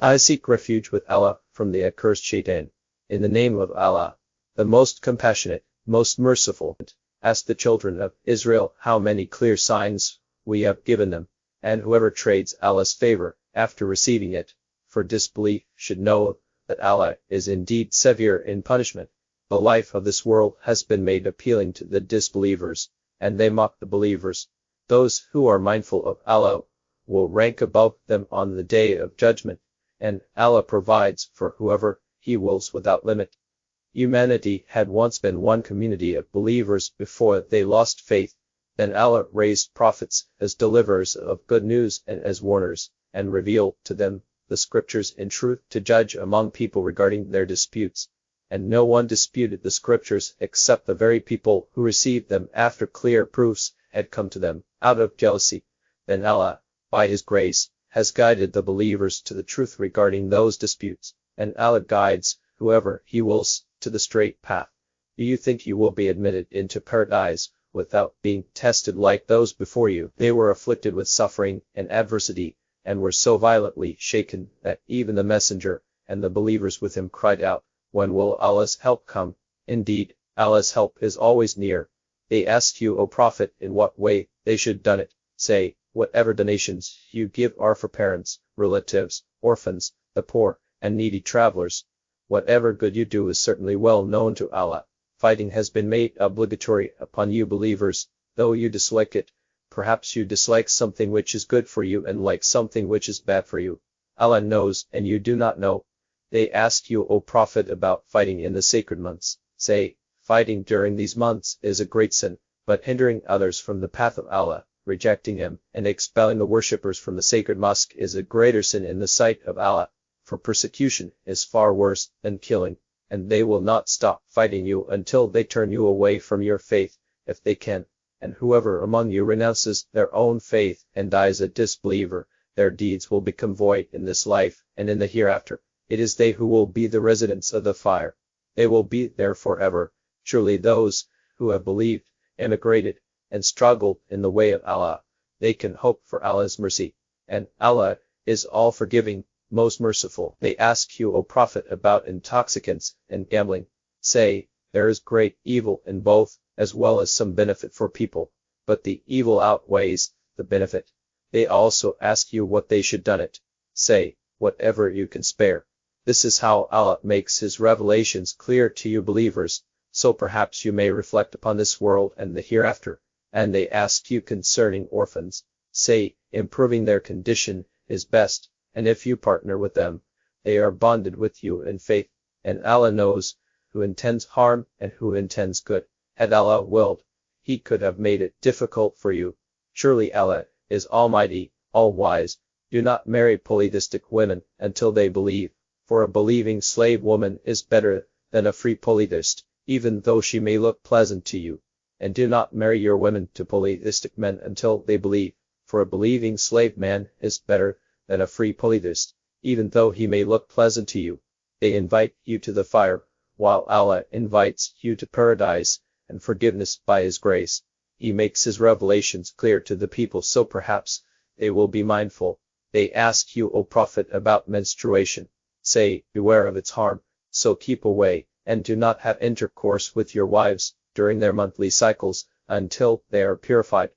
I seek refuge with Allah from the accursed shaitan. In the name of Allah, the most compassionate, most merciful. Ask the children of Israel how many clear signs we have given them, and whoever trades Allah's favor after receiving it for disbelief should know that Allah is indeed severe in punishment. The life of this world has been made appealing to the disbelievers, and they mock the believers. Those who are mindful of Allah will rank above them on the day of judgment, and Allah provides for whoever He wills without limit. Humanity had once been one community of believers before they lost faith. Then Allah raised prophets as deliverers of good news and as warners, and revealed to them the scriptures in truth to judge among people regarding their disputes. And no one disputed the scriptures except the very people who received them after clear proofs had come to them, out of jealousy. Then Allah, by His grace, has guided the believers to the truth regarding those disputes, and Allah guides whoever He wills to the straight path. Do you think you will be admitted into paradise without being tested like those before you? They were afflicted with suffering and adversity, and were so violently shaken that even the messenger and the believers with him cried out, "When will Allah's help come?" Indeed, Allah's help is always near. They asked you, O Prophet, in what way they should done it. Say, whatever donations you give are for parents, relatives, orphans, the poor, and needy travelers. Whatever good you do is certainly well known to Allah. Fighting has been made obligatory upon you believers, though you dislike it. Perhaps you dislike something which is good for you and like something which is bad for you. Allah knows and you do not know. They ask you, O Prophet, about fighting in the sacred months. Say, fighting during these months is a great sin, but hindering others from the path of Allah, rejecting Him, and expelling the worshippers from the sacred mosque is a greater sin in the sight of Allah. For persecution is far worse than killing, and they will not stop fighting you until they turn you away from your faith, if they can. And whoever among you renounces their own faith and dies a disbeliever, their deeds will become void in this life and in the hereafter. It is they who will be the residents of the fire. They will be there forever. Surely those who have believed, emigrated, and struggled in the way of Allah, they can hope for Allah's mercy. And Allah is all-forgiving, most merciful. They ask you, O Prophet, about intoxicants and gambling. Say, there is great evil in both, as well as some benefit for people, but the evil outweighs the benefit. They also ask you what they should done it. Say, whatever you can spare. This is how Allah makes His revelations clear to you believers, so perhaps you may reflect upon this world and the hereafter. And they ask you concerning orphans. Say, improving their condition is best, and if you partner with them, they are bonded with you in faith, and Allah knows who intends harm and who intends good. Had Allah willed, He could have made it difficult for you. Surely Allah is almighty, all-wise. Do not marry polytheistic women until they believe, for a believing slave woman is better than a free polytheist, even though she may look pleasant to you. And do not marry your women to polytheistic men until they believe, for a believing slave man is better than a free polytheist, even though he may look pleasant to you. They invite you to the fire, while Allah invites you to paradise and forgiveness by His grace. He makes His revelations clear to the people, so perhaps they will be mindful. They ask you, O Prophet, about menstruation. Say, beware of its harm, so keep away, and do not have intercourse with your wives during their monthly cycles, until they are purified.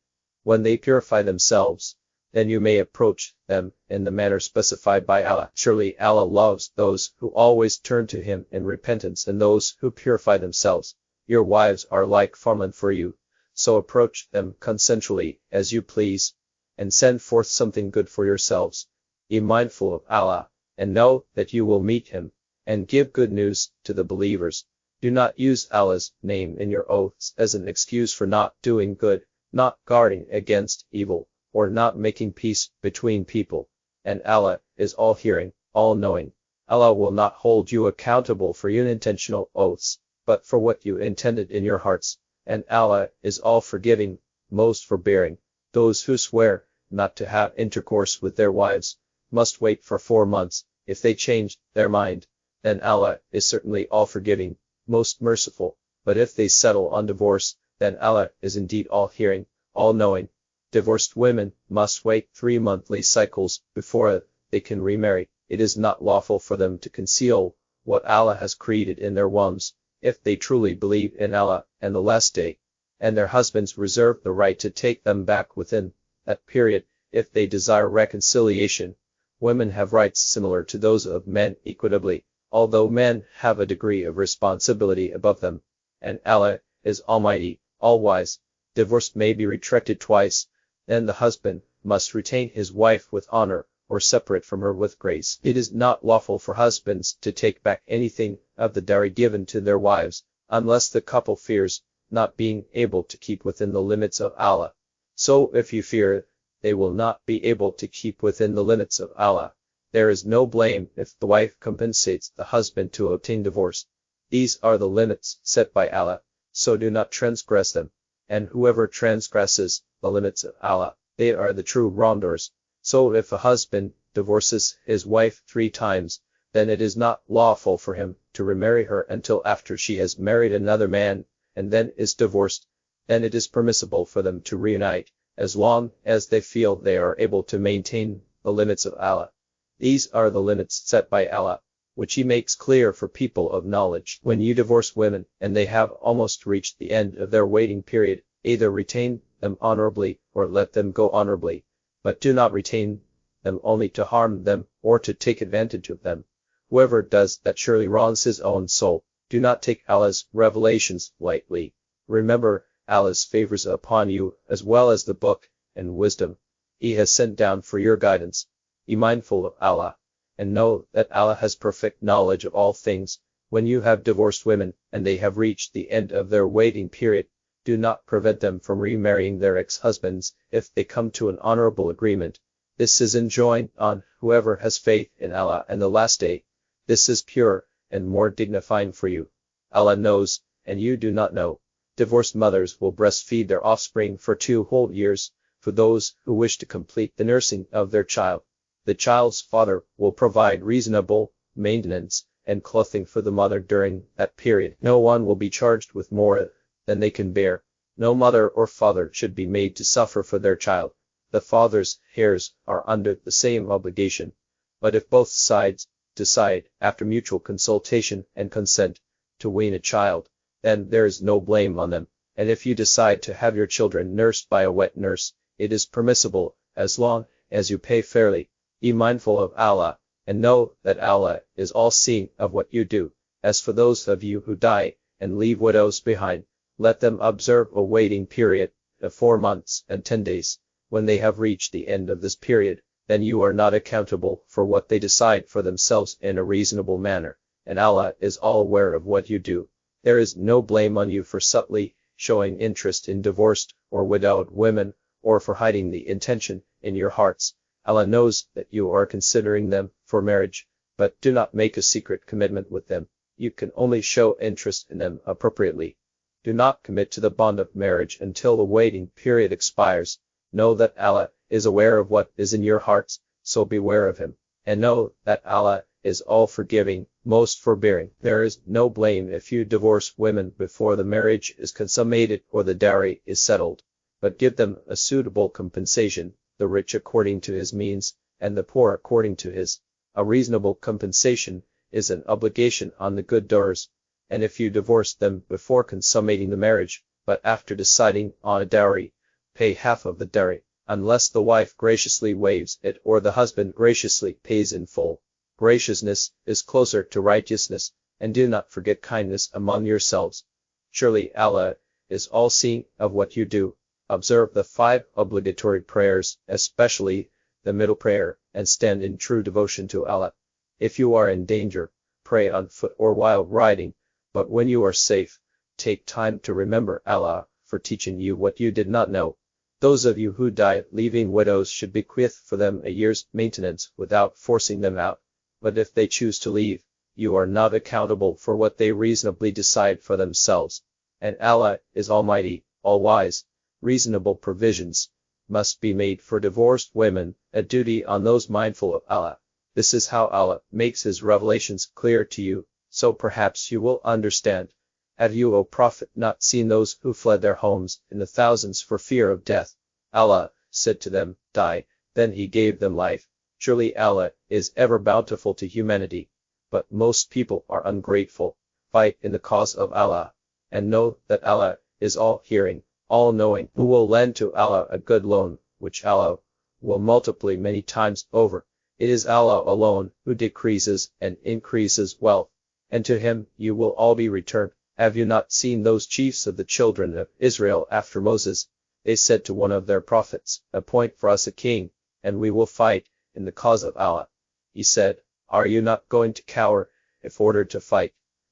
When they purify themselves, then you may approach them in the manner specified by Allah. Surely Allah loves those who always turn to Him in repentance and those who purify themselves. Your wives are like farmland for you, so approach them consensually as you please, and send forth something good for yourselves. Be mindful of Allah, and know that you will meet Him, and give good news to the believers. Do not use Allah's name in your oaths as an excuse for not doing good, not guarding against evil, or not making peace between people. And Allah is all-hearing, all-knowing. Allah will not hold you accountable for unintentional oaths, but for what you intended in your hearts. And Allah is all-forgiving, most forbearing. Those who swear not to have intercourse with their wives must wait for 4 months. If they change their mind, then Allah is certainly all-forgiving, most merciful. But if they settle on divorce, then Allah is indeed all-hearing, all-knowing. Divorced women must wait 3 monthly cycles before they can remarry. it is not lawful for them to conceal what Allah has created in their wombs, if they truly believe in Allah and the last day, and their husbands reserve the right to take them back within that period, if they desire reconciliation. Women have rights similar to those of men equitably, although men have a degree of responsibility above them, and Allah is Almighty, All-Wise. Divorce may be retracted twice, then the husband must retain his wife with honor, or separate from her with grace. It is not lawful for husbands to take back anything of the dowry given to their wives, unless the couple fears not being able to keep within the limits of Allah. So if you fear they will not be able to keep within the limits of Allah, there is no blame if the wife compensates the husband to obtain divorce. These are the limits set by Allah, so do not transgress them, and whoever transgresses the limits of Allah, they are the true wrongdoers. So if a husband divorces his wife 3 times, then it is not lawful for him to remarry her until after she has married another man, and then is divorced. Then it is permissible for them to reunite, as long as they feel they are able to maintain the limits of Allah. These are the limits set by Allah, which He makes clear for people of knowledge. When you divorce women, and they have almost reached the end of their waiting period, either retain them honorably, or let them go honorably, but do not retain them only to harm them, or to take advantage of them. Whoever does that surely wrongs his own soul. Do not take Allah's revelations lightly. Remember Allah's favors upon you, as well as the book and wisdom He has sent down for your guidance. Be mindful of Allah, and know that Allah has perfect knowledge of all things. When you have divorced women, and they have reached the end of their waiting period, do not prevent them from remarrying their ex-husbands, if they come to an honorable agreement. This is enjoined on whoever has faith in Allah and the last day. This is pure and more dignifying for you. Allah knows, and you do not know. Divorced mothers will breastfeed their offspring for 2 whole years, for those who wish to complete the nursing of their child. The child's father will provide reasonable maintenance and clothing for the mother during that period. No one will be charged with more than they can bear. No mother or father should be made to suffer for their child. The father's heirs are under the same obligation. But if both sides decide, after mutual consultation and consent, to wean a child, then there is no blame on them. And if you decide to have your children nursed by a wet nurse, it is permissible, as long as you pay fairly. Be mindful of Allah, and know that Allah is all-seeing of what you do. As for those of you who die and leave widows behind, let them observe a waiting period of 4 months and 10 days. When they have reached the end of this period, then you are not accountable for what they decide for themselves in a reasonable manner, and Allah is all aware of what you do. There is no blame on you for subtly showing interest in divorced or widowed women, or for hiding the intention in your hearts. Allah knows that you are considering them for marriage, but do not make a secret commitment with them. You can only show interest in them appropriately. Do not commit to the bond of marriage until the waiting period expires. Know that Allah is aware of what is in your hearts, so beware of Him, and know that Allah is all-forgiving, most forbearing. There is no blame if you divorce women before the marriage is consummated or the dowry is settled, but give them a suitable compensation, the rich according to his means, and the poor according to his. A reasonable compensation is an obligation on the good doers, and if you divorce them before consummating the marriage, but after deciding on a dowry, pay half of the dowry, unless the wife graciously waives it or the husband graciously pays in full. Graciousness is closer to righteousness, and do not forget kindness among yourselves. Surely Allah is all-seeing of what you do. Observe the 5 obligatory prayers, especially the middle prayer, and stand in true devotion to Allah. If you are in danger, pray on foot or while riding, but when you are safe, take time to remember Allah for teaching you what you did not know. Those of you who die leaving widows should bequeath for them a year's maintenance without forcing them out. But if they choose to leave, you are not accountable for what they reasonably decide for themselves. And Allah is Almighty, All-Wise. Reasonable provisions must be made for divorced women, a duty on those mindful of Allah. This is how Allah makes His revelations clear to you, so perhaps you will understand. Have you, O Prophet, not seen those who fled their homes in the thousands for fear of death? Allah said to them, Die. Then He gave them life, Surely Allah is ever bountiful to humanity, but most people are ungrateful. Fight in the cause of Allah, and know that Allah is all-hearing, all-knowing, who will lend to Allah a good loan, which Allah will multiply many times over. It is Allah alone who decreases and increases wealth, and to him you will all be returned. Have you not seen those chiefs of the children of Israel after Moses? They said to one of their prophets, appoint for us a king, and we will fight in the cause of Allah. He said, are you not going to cower if ordered to fight?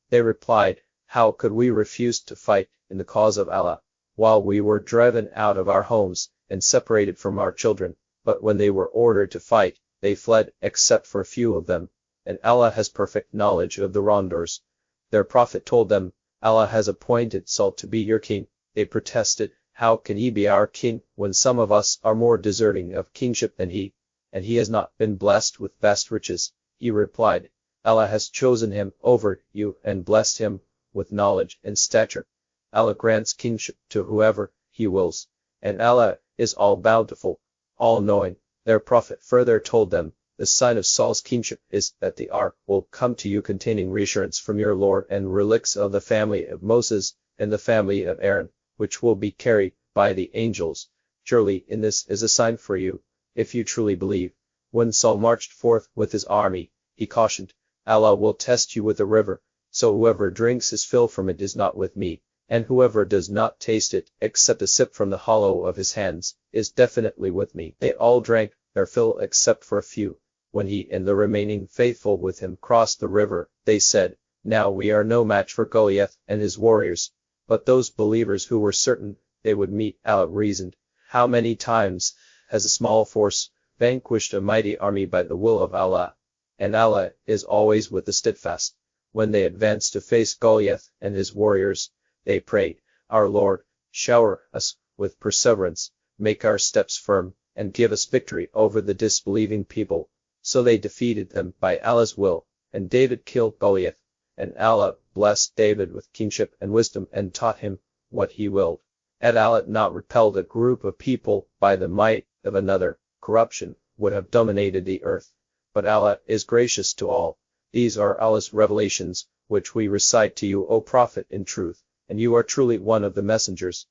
They replied, how could we refuse to fight in the cause of Allah, while we were driven out of our homes and separated from our children? But when they were ordered to fight, they fled, except for a few of them, and Allah has perfect knowledge of the wrongdoers. Their prophet told them, Allah has appointed Saul to be your king. They protested, how can he be our king when some of us are more deserving of kingship than he, and he has not been blessed with vast riches? He replied, Allah has chosen him over you and blessed him with knowledge and stature. Allah grants kingship to whoever he wills, and Allah is all bountiful, all knowing. Their prophet further told them, the sign of Saul's kingship is that the ark will come to you containing reassurance from your Lord and relics of the family of Moses and the family of Aaron, which will be carried by the angels. Surely in this is a sign for you, if you truly believe. When Saul marched forth with his army, he cautioned, Allah will test you with a river, so whoever drinks his fill from it is not with me, and whoever does not taste it, except a sip from the hollow of his hands, is definitely with me. They all drank their fill except for a few. When he and the remaining faithful with him crossed the river, they said, now we are no match for Goliath and his warriors. But those believers who were certain they would meet Allah reasoned, how many times has a small force vanquished a mighty army by the will of Allah? And Allah is always with the steadfast. When they advanced to face Goliath and his warriors, they prayed, our Lord, shower us with perseverance, make our steps firm, and give us victory over the disbelieving people. So they defeated them by Allah's will, and David killed Goliath, and Allah blessed David with kingship and wisdom and taught him what he willed. Had Allah not repelled a group of people by the might of another, corruption would have dominated the earth. But Allah is gracious to all. These are Allah's revelations, which we recite to you, O Prophet, in truth, and you are truly one of the messengers.